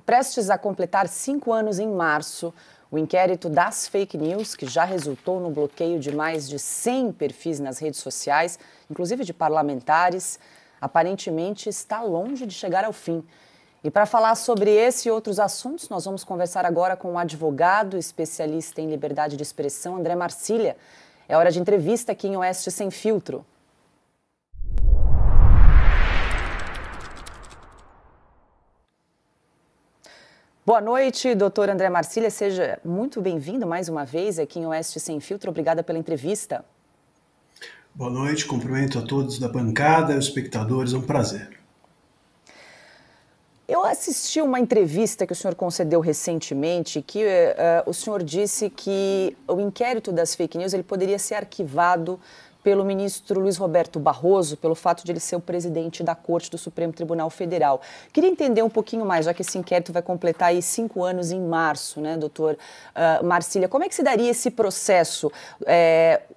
Prestes a completar 5 anos em março, o inquérito das fake news, que já resultou no bloqueio de mais de 100 perfis nas redes sociais, inclusive de parlamentares, aparentemente está longe de chegar ao fim. E para falar sobre esse e outros assuntos, nós vamos conversar agora com o advogado, especialista em liberdade de expressão, André Marcília. É hora de entrevista aqui em Oeste Sem Filtro. Boa noite, doutor André Marcília. Seja muito bem-vindo mais uma vez aqui em Oeste Sem Filtro. Obrigada pela entrevista. Boa noite, cumprimento a todos da bancada e os espectadores, é um prazer. Eu assisti uma entrevista que o senhor concedeu recentemente, que o senhor disse que o inquérito das fake news ele poderia ser arquivado pelo ministro Luiz Roberto Barroso, pelo fato de ele ser o presidente da Corte do Supremo Tribunal Federal. Queria entender um pouquinho mais, já que esse inquérito vai completar aí 5 anos em março, né, doutor Marcília? Como é que se daria esse processo?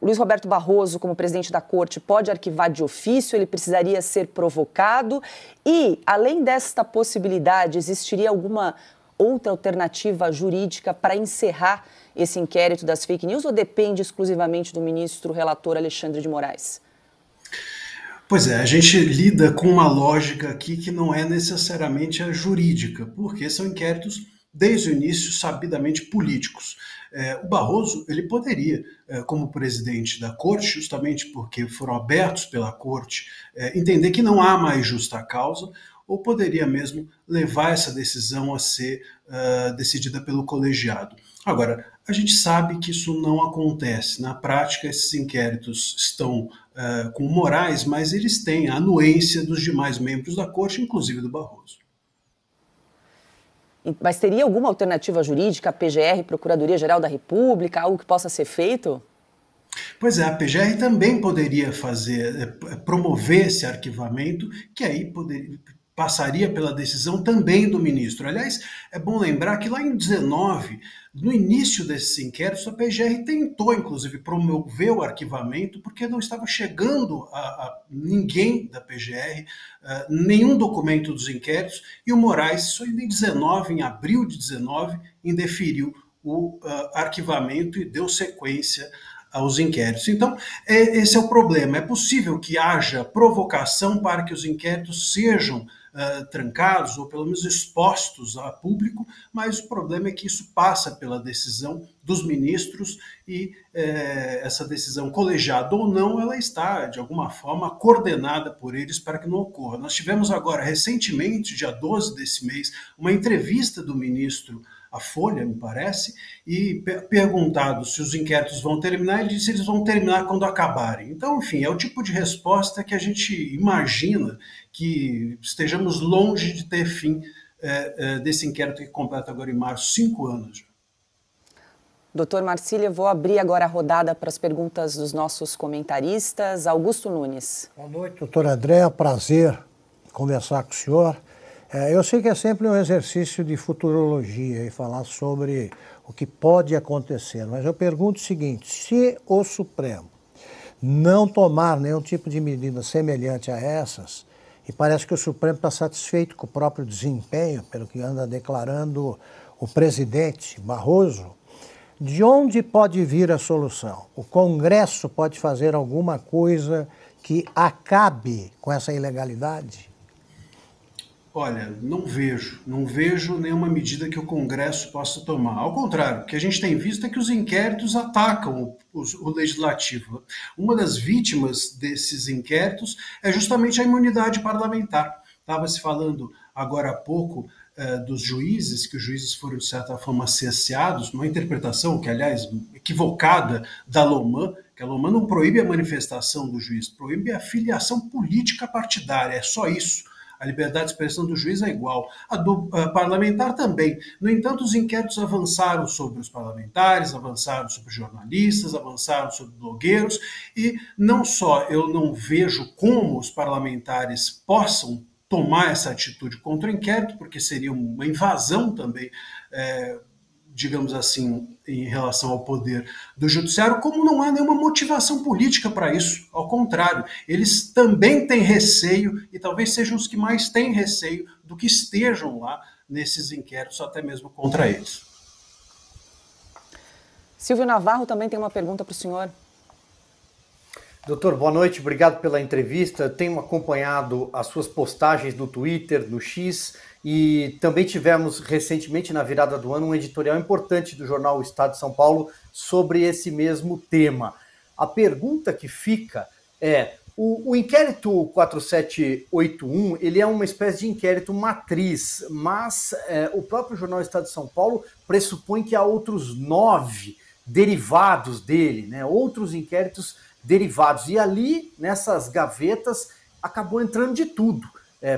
Luiz Roberto Barroso, como presidente da Corte, pode arquivar de ofício? Ele precisaria ser provocado? E, além desta possibilidade, existiria alguma outra alternativa jurídica para encerrar esse inquérito das fake news ou depende exclusivamente do ministro relator Alexandre de Moraes? Pois é, a gente lida com uma lógica aqui que não é necessariamente a jurídica, porque são inquéritos desde o início sabidamente políticos. O Barroso, ele poderia, como presidente da Corte, justamente porque foram abertos pela Corte, entender que não há mais justa causa, ou poderia mesmo levar essa decisão a ser decidida pelo colegiado. Agora, a gente sabe que isso não acontece. Na prática, esses inquéritos estão com Moraes, mas eles têm a anuência dos demais membros da Corte, inclusive do Barroso. Mas teria alguma alternativa jurídica, PGR, Procuradoria-Geral da República, algo que possa ser feito? Pois é, a PGR também poderia promover esse arquivamento, que aí passaria pela decisão também do ministro. Aliás, é bom lembrar que lá em 19, no início desses inquéritos, a PGR tentou, inclusive, promover o arquivamento, porque não estava chegando a ninguém da PGR, nenhum documento dos inquéritos, e o Moraes, só em 19, em abril de 19, indeferiu o arquivamento e deu sequência aos inquéritos. Então, esse é o problema. É possível que haja provocação para que os inquéritos sejam trancados ou pelo menos expostos a público, mas o problema é que isso passa pela decisão dos ministros e essa decisão, colegiada ou não, ela está, de alguma forma, coordenada por eles para que não ocorra. Nós tivemos agora, recentemente, dia 12 desse mês, uma entrevista do ministro à Folha, me parece, e perguntado se os inquéritos vão terminar, ele disse que eles vão terminar quando acabarem. Então, enfim, é o tipo de resposta que a gente imagina que estejamos longe de ter fim desse inquérito que completa agora em março 5 anos. Doutor Marcília, vou abrir agora a rodada para as perguntas dos nossos comentaristas. Augusto Nunes. Boa noite, doutor André. É prazer conversar com o senhor. Eu sei que é sempre um exercício de futurologia e falar sobre o que pode acontecer, mas eu pergunto o seguinte: se o Supremo não tomar nenhum tipo de medida semelhante a essas, e parece que o Supremo está satisfeito com o próprio desempenho, pelo que anda declarando o presidente Barroso, de onde pode vir a solução? O Congresso pode fazer alguma coisa que acabe com essa ilegalidade? Olha, não vejo nenhuma medida que o Congresso possa tomar. Ao contrário, o que a gente tem visto é que os inquéritos atacam o Legislativo. Uma das vítimas desses inquéritos é justamente a imunidade parlamentar. Estava se falando agora há pouco dos juízes, que os juízes foram, de certa forma, cerceados, uma interpretação que, aliás, equivocada da Loman, que a Loman não proíbe a manifestação do juiz, proíbe a filiação política partidária, é só isso. A liberdade de expressão do juiz é igual. A do parlamentar também. No entanto, os inquéritos avançaram sobre os parlamentares, avançaram sobre jornalistas, avançaram sobre blogueiros, e não só eu não vejo como os parlamentares possam tomar essa atitude contra o inquérito, porque seria uma invasão também, digamos assim, em relação ao poder do judiciário, como não há nenhuma motivação política para isso. Ao contrário, eles também têm receio, e talvez sejam os que mais têm receio do que estejam lá nesses inquéritos, até mesmo contra eles. Silvio Navarro também tem uma pergunta para o senhor. Doutor, boa noite, obrigado pela entrevista. Tenho acompanhado as suas postagens no Twitter, no X, e também tivemos recentemente, na virada do ano, um editorial importante do jornal O Estado de São Paulo sobre esse mesmo tema. A pergunta que fica é, o inquérito 4781, ele é uma espécie de inquérito matriz, mas o próprio jornal O Estado de São Paulo pressupõe que há outros 9 derivados dele, né? Outros inquéritos derivados. E ali, nessas gavetas, acabou entrando de tudo.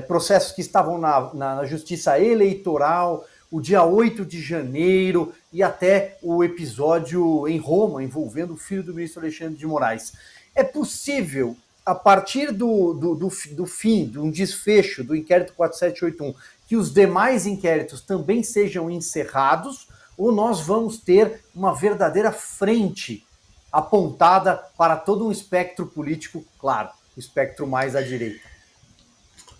Processos que estavam na Justiça Eleitoral, o dia 8 de janeiro e até o episódio em Roma, envolvendo o filho do ministro Alexandre de Moraes. É possível, a partir do fim, de um desfecho do inquérito 4781, que os demais inquéritos também sejam encerrados, ou nós vamos ter uma verdadeira frente apontada para todo um espectro político, claro, o espectro mais à direita?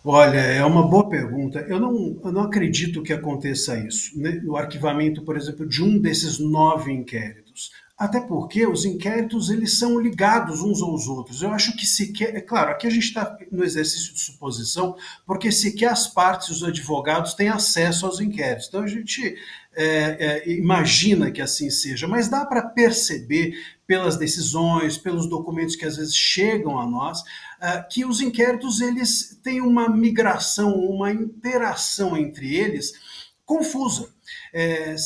Olha, é uma boa pergunta. Eu não acredito que aconteça isso, né? O arquivamento, por exemplo, de um desses 9 inquéritos. Até porque os inquéritos, eles são ligados uns aos outros. Eu acho que sequer... É claro, aqui a gente está no exercício de suposição, porque sequer as partes, os advogados, têm acesso aos inquéritos. Então a gente imagina que assim seja, mas dá para perceber pelas decisões, pelos documentos que às vezes chegam a nós, que os inquéritos, eles têm uma migração, uma interação entre eles confusa.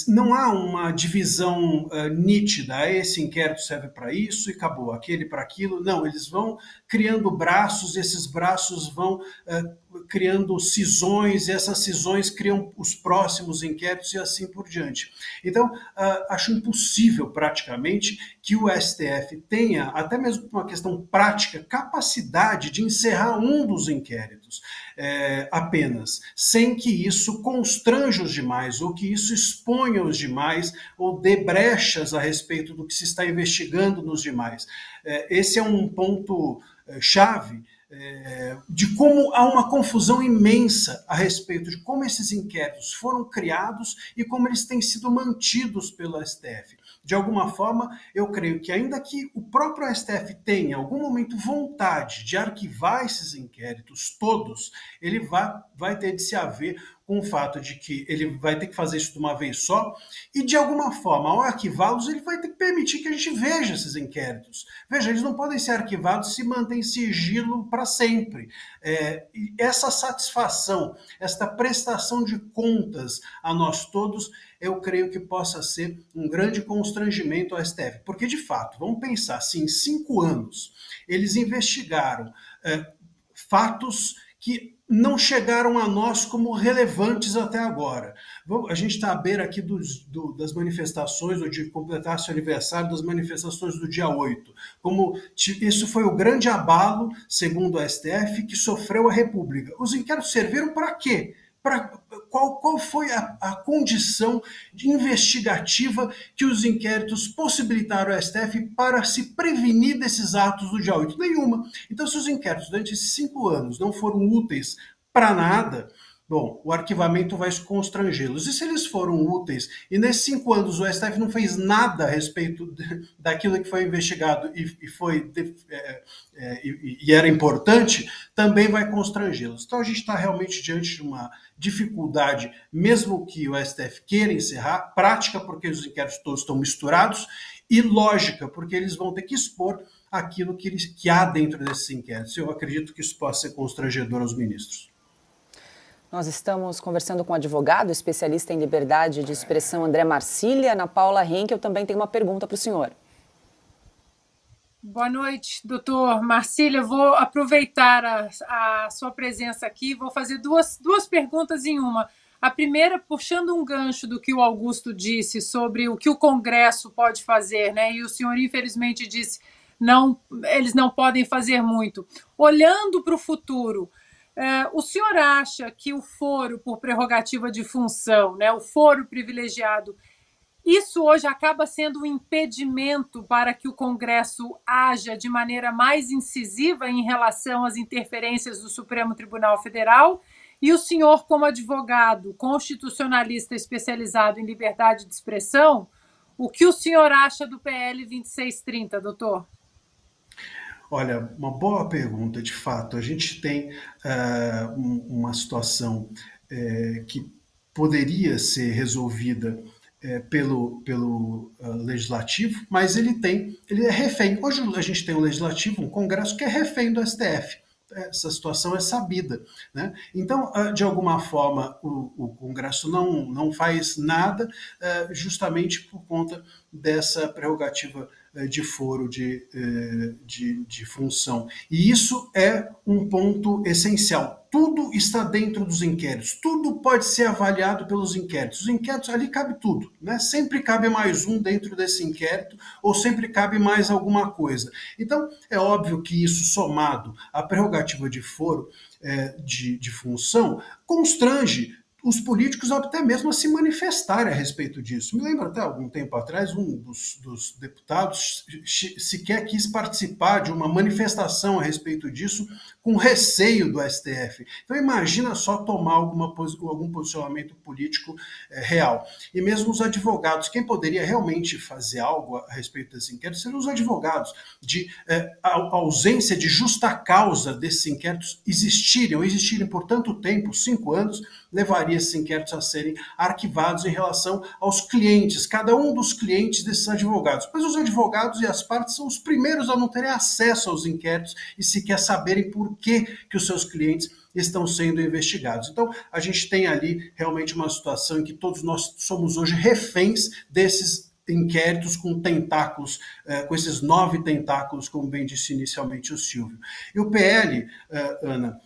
Não há uma divisão nítida, esse inquérito serve para isso e acabou, aquele para aquilo. Não, eles vão criando braços, esses braços vão criando cisões, e essas cisões criam os próximos inquéritos e assim por diante. Então, acho impossível praticamente que o STF tenha, até mesmo por uma questão prática, capacidade de encerrar um dos inquéritos apenas, sem que isso constranja os demais, ou que isso exponha os demais, ou dê brechas a respeito do que se está investigando nos demais. Esse é um ponto chave de como há uma confusão imensa a respeito de como esses inquéritos foram criados e como eles têm sido mantidos pelo STF. De alguma forma, eu creio que ainda que o próprio STF tenha, em algum momento, vontade de arquivar esses inquéritos todos, ele vai ter de se haver com o fato de que ele vai ter que fazer isso de uma vez só e, de alguma forma, ao arquivá-los, ele vai ter que permitir que a gente veja esses inquéritos. Veja, eles não podem ser arquivados se mantém sigilo para sempre. E essa satisfação, esta prestação de contas a nós todos, eu creio que possa ser um grande constrangimento ao STF. Porque, de fato, vamos pensar, se em 5 anos eles investigaram fatos que não chegaram a nós como relevantes até agora. A gente está à beira aqui das manifestações, ou de completar seu aniversário das manifestações do dia 8. Como isso foi o grande abalo, segundo a STF, que sofreu a República. Os inquéritos serviram para quê? Qual foi a condição investigativa que os inquéritos possibilitaram ao STF para se prevenir desses atos do dia 8? Nenhuma. Então, se os inquéritos durante esses 5 anos não foram úteis para nada, bom, o arquivamento vai constrangê-los. E se eles foram úteis e nesses 5 anos o STF não fez nada a respeito daquilo que foi investigado e era importante, também vai constrangê-los. Então a gente está realmente diante de uma dificuldade, mesmo que o STF queira encerrar, prática, porque os inquéritos todos estão misturados, e lógica, porque eles vão ter que expor aquilo que há dentro desses inquéritos. Eu acredito que isso possa ser constrangedor aos ministros. Nós estamos conversando com o advogado, especialista em liberdade de expressão, André Marcília. Ana Paula Henkel também tem uma pergunta para o senhor. Boa noite, doutor Marcília. Vou aproveitar a sua presença aqui, vou fazer duas perguntas em uma. A primeira, puxando um gancho do que o Augusto disse sobre o que o Congresso pode fazer, né? E o senhor, infelizmente, disse que eles não podem fazer muito. Olhando para o futuro, o senhor acha que o foro por prerrogativa de função, né, o foro privilegiado, isso hoje acaba sendo um impedimento para que o Congresso haja de maneira mais incisiva em relação às interferências do Supremo Tribunal Federal? E o senhor, como advogado constitucionalista especializado em liberdade de expressão, o que o senhor acha do PL 2630, doutor? Olha, uma boa pergunta, de fato. A gente tem uma situação que poderia ser resolvida pelo legislativo, mas ele é refém. Hoje a gente tem um legislativo, um Congresso que é refém do STF. Essa situação é sabida, né? Então, de alguma forma, o Congresso não faz nada justamente por conta dessa prerrogativa de foro de função. E isso é um ponto essencial. Tudo está dentro dos inquéritos, tudo pode ser avaliado pelos inquéritos. Os inquéritos, ali cabe tudo, né? Sempre cabe mais um dentro desse inquérito, ou sempre cabe mais alguma coisa. Então, é óbvio que isso, somado à prerrogativa de foro de função, constrange os políticos até mesmo a se manifestarem a respeito disso. Me lembro até algum tempo atrás, um dos deputados sequer quis participar de uma manifestação a respeito disso, com receio do STF. Então imagina só tomar algum posicionamento político real. E mesmo os advogados, quem poderia realmente fazer algo a respeito desse inquérito seriam os advogados, a ausência de justa causa desses inquéritos existirem por tanto tempo, 5 anos, levaria esses inquéritos a serem arquivados em relação aos clientes, cada um dos clientes desses advogados. Pois os advogados e as partes são os primeiros a não terem acesso aos inquéritos e sequer saberem por que os seus clientes estão sendo investigados. Então, a gente tem ali realmente uma situação em que todos nós somos hoje reféns desses inquéritos com tentáculos, com esses 9 tentáculos, como bem disse inicialmente o Silvio. E o PL, Ana,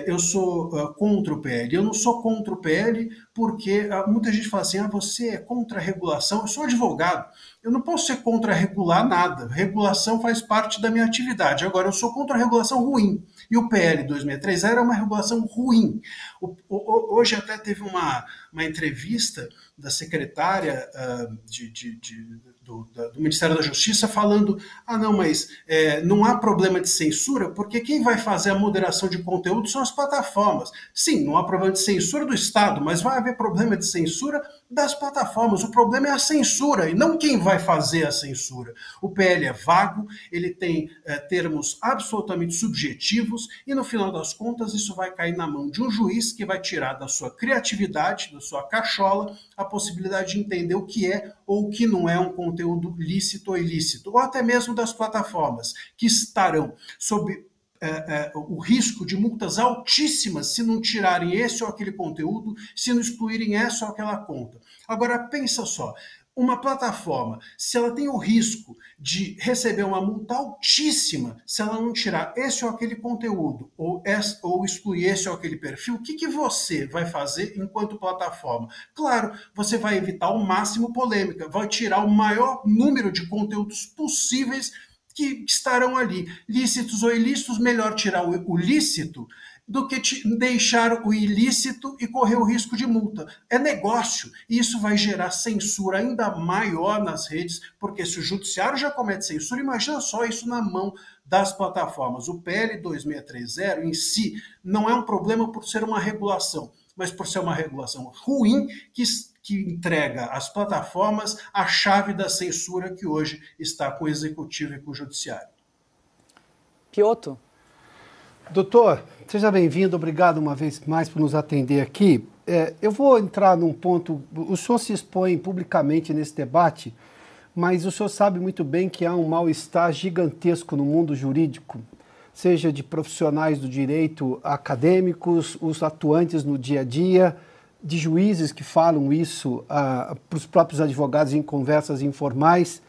eu sou contra o PL. Eu não sou contra o PL porque muita gente fala assim, você é contra a regulação. Eu sou advogado, eu não posso ser contra regular nada. Regulação faz parte da minha atividade. Agora, eu sou contra a regulação ruim. E o PL 2630 era uma regulação ruim. Hoje até teve uma entrevista da secretária do Ministério da Justiça falando, mas não há problema de censura, porque quem vai fazer a moderação de conteúdo são as plataformas. Sim, não há problema de censura do Estado, mas vai haver problema de censura das plataformas. O problema é a censura e não quem vai fazer a censura. O PL é vago, ele tem termos absolutamente subjetivos e, no final das contas, isso vai cair na mão de um juiz que vai tirar da sua criatividade, da sua cachola, a possibilidade de entender o que é ou o que não é um conteúdo lícito ou ilícito, ou até mesmo das plataformas, que estarão sob o risco de multas altíssimas se não tirarem esse ou aquele conteúdo, se não excluírem essa ou aquela conta. Agora, pensa só, uma plataforma, se ela tem o risco de receber uma multa altíssima se ela não tirar esse ou aquele conteúdo, ou excluir esse ou aquele perfil, o que você vai fazer enquanto plataforma? Claro, você vai evitar ao máximo polêmica, vai tirar o maior número de conteúdos possíveis que estarão ali. Lícitos ou ilícitos, melhor tirar o lícito do que deixar o ilícito e correr o risco de multa. É negócio, e isso vai gerar censura ainda maior nas redes, porque se o judiciário já comete censura, imagina só isso na mão das plataformas. O PL 2630 em si não é um problema por ser uma regulação, mas por ser uma regulação ruim que entrega às plataformas a chave da censura que hoje está com o Executivo e com o Judiciário. Piotr? Doutor, seja bem-vindo, obrigado uma vez mais por nos atender aqui. Eu vou entrar num ponto, o senhor se expõe publicamente nesse debate, mas o senhor sabe muito bem que há um mal-estar gigantesco no mundo jurídico, seja de profissionais do direito acadêmicos, os atuantes no dia a dia, de juízes que falam isso para os próprios advogados em conversas informais.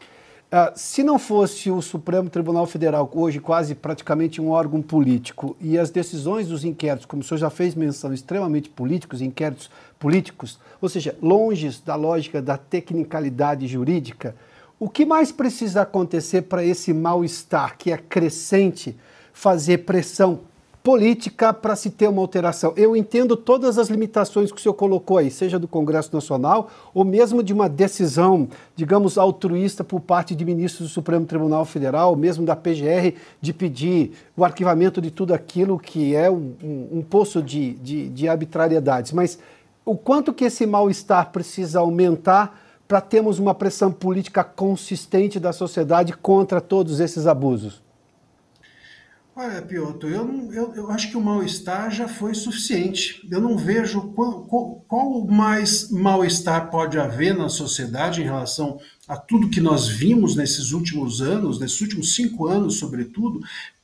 Se não fosse o Supremo Tribunal Federal, hoje quase praticamente um órgão político, e as decisões dos inquéritos, como o senhor já fez menção, extremamente políticos, inquéritos políticos, ou seja, longe da lógica da tecnicalidade jurídica, o que mais precisa acontecer para esse mal-estar, que é crescente, fazer pressão política para se ter uma alteração. Eu entendo todas as limitações que o senhor colocou aí, seja do Congresso Nacional ou mesmo de uma decisão, digamos, altruísta por parte de ministros do Supremo Tribunal Federal, ou mesmo da PGR, de pedir o arquivamento de tudo aquilo que é um poço de arbitrariedades. Mas o quanto que esse mal-estar precisa aumentar para termos uma pressão política consistente da sociedade contra todos esses abusos? Olha, Piotr, eu acho que o mal-estar já foi suficiente. Eu não vejo qual mais mal-estar pode haver na sociedade em relação a tudo que nós vimos nesses últimos anos, nesses últimos 5 anos, sobretudo,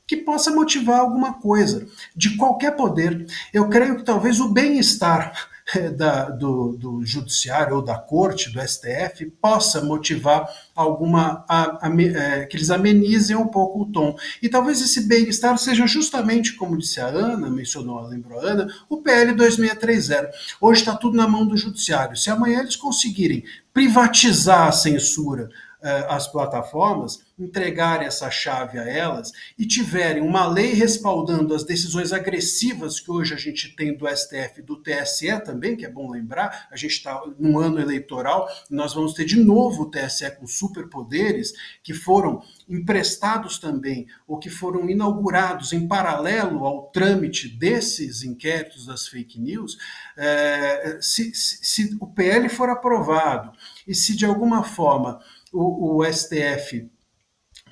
que possa motivar alguma coisa, de qualquer poder. Eu creio que talvez o bem-estar do judiciário ou da corte, do STF, possa motivar que eles amenizem um pouco o tom. E talvez esse bem-estar seja justamente, como disse a Ana, lembrou a Ana, o PL 2630. Hoje está tudo na mão do judiciário. Se amanhã eles conseguirem privatizar a censura, as plataformas, entregarem essa chave a elas e tiverem uma lei respaldando as decisões agressivas que hoje a gente tem do STF e do TSE também, que é bom lembrar, a gente está num ano eleitoral, e nós vamos ter de novo o TSE com superpoderes que foram emprestados também, ou que foram inaugurados em paralelo ao trâmite desses inquéritos das fake news. Se o PL for aprovado e se de alguma forma o STF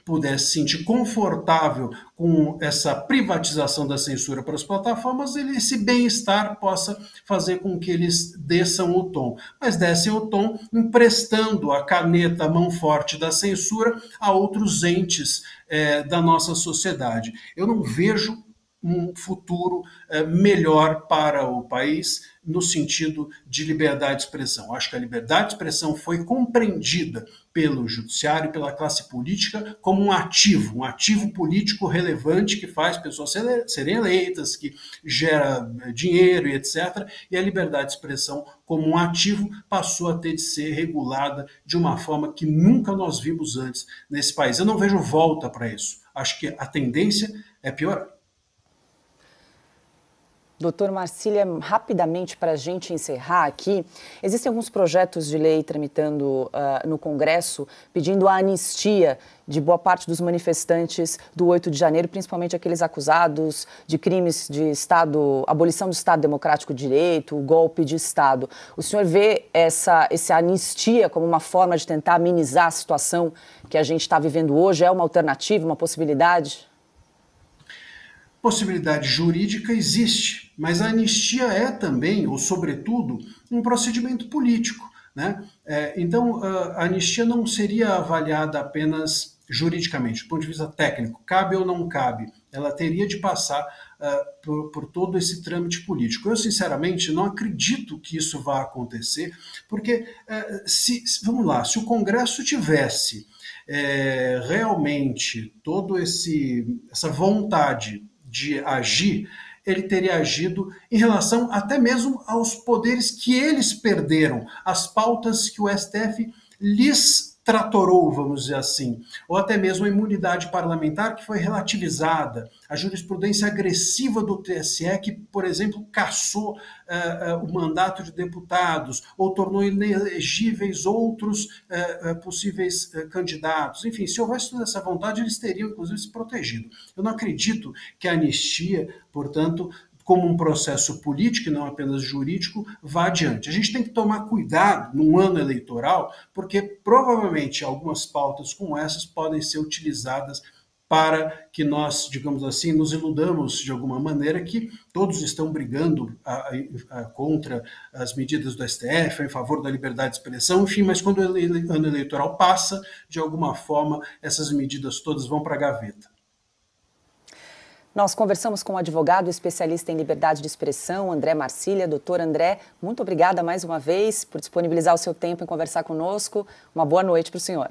pudesse se sentir confortável com essa privatização da censura para as plataformas, esse bem-estar possa fazer com que eles desçam o tom. Mas descem o tom emprestando a caneta, a mão forte da censura a outros entes da nossa sociedade. Eu não vejo um futuro melhor para o país no sentido de liberdade de expressão. Acho que a liberdade de expressão foi compreendida pelo judiciário e pela classe política como um ativo político relevante que faz pessoas serem eleitas, que gera dinheiro e etc. E a liberdade de expressão como um ativo passou a ter de ser regulada de uma forma que nunca nós vimos antes nesse país. Eu não vejo volta para isso. Acho que a tendência é piorar. Doutor Marcília, rapidamente para a gente encerrar aqui, existem alguns projetos de lei tramitando no Congresso pedindo a anistia de boa parte dos manifestantes do 8 de janeiro, principalmente aqueles acusados de crimes de Estado, abolição do Estado Democrático de Direito, golpe de Estado. O senhor vê essa anistia como uma forma de tentar amenizar a situação que a gente está vivendo hoje? É uma alternativa, uma possibilidade? Possibilidade jurídica existe, mas a anistia é também, ou sobretudo, um procedimento político, né? Então, a anistia não seria avaliada apenas juridicamente, do ponto de vista técnico, cabe ou não cabe. Ela teria de passar por todo esse trâmite político. Eu, sinceramente, não acredito que isso vá acontecer, porque, vamos lá, se o Congresso tivesse realmente toda essa vontade de agir, ele teria agido em relação até mesmo aos poderes que eles perderam, as pautas que o STF lhes tratorou, vamos dizer assim, ou até mesmo a imunidade parlamentar que foi relativizada, a jurisprudência agressiva do TSE que, por exemplo, cassou o mandato de deputados ou tornou inelegíveis outros possíveis candidatos. Enfim, se houvesse toda essa vontade, eles teriam, inclusive, se protegido. Eu não acredito que a anistia, portanto, como um processo político e não apenas jurídico, vá adiante. A gente tem que tomar cuidado num ano eleitoral, porque provavelmente algumas pautas como essas podem ser utilizadas para que nós, digamos assim, nos iludamos de alguma maneira que todos estão brigando contra as medidas do STF, em favor da liberdade de expressão, enfim, mas quando o ano eleitoral passa, de alguma forma, essas medidas todas vão para a gaveta. Nós conversamos com o advogado especialista em liberdade de expressão, André Marcília. Doutor André, muito obrigada mais uma vez por disponibilizar o seu tempo em conversar conosco. Uma boa noite para o senhor.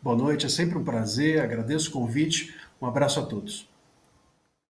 Boa noite, é sempre um prazer, agradeço o convite. Um abraço a todos.